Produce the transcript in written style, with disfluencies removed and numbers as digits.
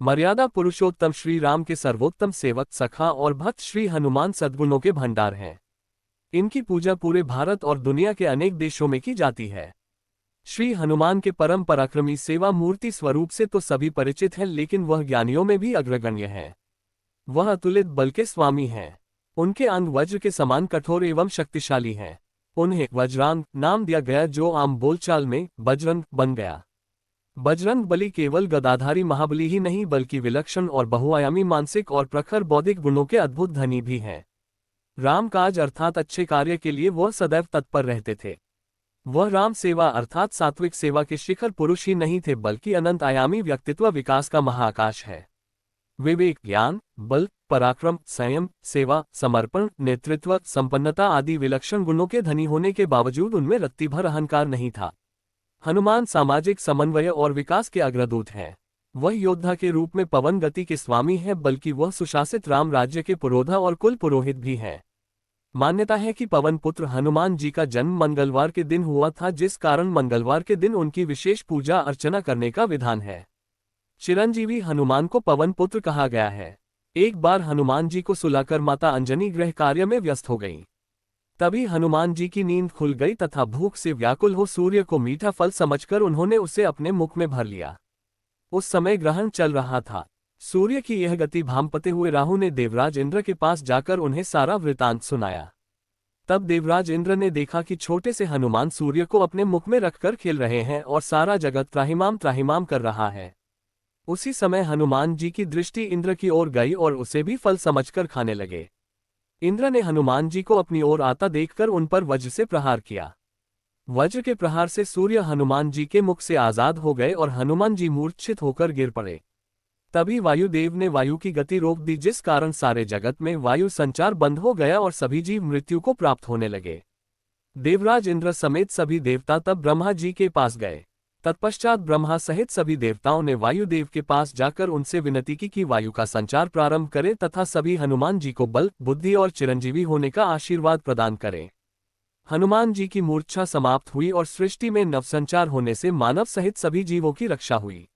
मर्यादा पुरुषोत्तम श्री राम के सर्वोत्तम सेवक, सखा और भक्त श्री हनुमान सद्गुणों के भंडार हैं। इनकी पूजा पूरे भारत और दुनिया के अनेक देशों में की जाती है। श्री हनुमान के परम पराक्रमी सेवा मूर्ति स्वरूप से तो सभी परिचित हैं, लेकिन वह ज्ञानियों में भी अग्रगण्य हैं। वह अतुलित बल के स्वामी हैं। उनके अंग वज्र के समान कठोर एवं शक्तिशाली हैं। उन्हें वज्रांग नाम दिया गया, जो आम बोलचाल में बजरंग बन गया। बजरंग बली केवल गदाधारी महाबली ही नहीं, बल्कि विलक्षण और बहुआयामी मानसिक और प्रखर बौद्धिक गुणों के अद्भुत धनी भी हैं। राम काज अर्थात अच्छे कार्य के लिए वह सदैव तत्पर रहते थे। वह राम सेवा अर्थात सात्विक सेवा के शिखर पुरुष ही नहीं थे, बल्कि अनंत आयामी व्यक्तित्व विकास का महाआकाश है। विवेक, ज्ञान, बल, पराक्रम, संयम, सेवा, समर्पण, नेतृत्व, संपन्नता आदि विलक्षण गुणों के धनी होने के बावजूद उनमें रत्ती भर अहंकार नहीं था। हनुमान सामाजिक समन्वय और विकास के अग्रदूत हैं। वह योद्धा के रूप में पवन गति के स्वामी हैं, बल्कि वह सुशासित राम राज्य के पुरोधा और कुल पुरोहित भी हैं। मान्यता है कि पवन पुत्र हनुमान जी का जन्म मंगलवार के दिन हुआ था, जिस कारण मंगलवार के दिन उनकी विशेष पूजा अर्चना करने का विधान है। चिरंजीवी हनुमान को पवन पुत्र कहा गया है। एक बार हनुमान जी को सुलाकर माता अंजनी गृह कार्य में व्यस्त हो गईं। तभी हनुमान जी की नींद खुल गई तथा भूख से व्याकुल हो सूर्य को मीठा फल समझकर उन्होंने उसे अपने मुख में भर लिया। उस समय ग्रहण चल रहा था। सूर्य की यह गति भांपते हुए राहु ने देवराज इंद्र के पास जाकर उन्हें सारा वृतांत सुनाया। तब देवराज इंद्र ने देखा कि छोटे से हनुमान सूर्य को अपने मुख में रखकर खेल रहे हैं और सारा जगत त्राहिमाम त्राहिमाम कर रहा है। उसी समय हनुमान जी की दृष्टि इंद्र की ओर गई और उसे भी फल समझकर खाने लगे। इंद्र ने हनुमान जी को अपनी ओर आता देखकर उन पर वज्र से प्रहार किया। वज्र के प्रहार से सूर्य हनुमान जी के मुख से आजाद हो गए और हनुमान जी मूर्छित होकर गिर पड़े। तभी वायुदेव ने वायु की गति रोक दी, जिस कारण सारे जगत में वायु संचार बंद हो गया और सभी जीव मृत्यु को प्राप्त होने लगे। देवराज इंद्र समेत सभी देवता तब ब्रह्मा जी के पास गए। तत्पश्चात ब्रह्मा सहित सभी देवताओं ने वायुदेव के पास जाकर उनसे विनती की कि वायु का संचार प्रारंभ करें तथा सभी हनुमान जी को बल, बुद्धि और चिरंजीवी होने का आशीर्वाद प्रदान करें। हनुमान जी की मूर्छा समाप्त हुई और सृष्टि में नवसंचार होने से मानव सहित सभी जीवों की रक्षा हुई।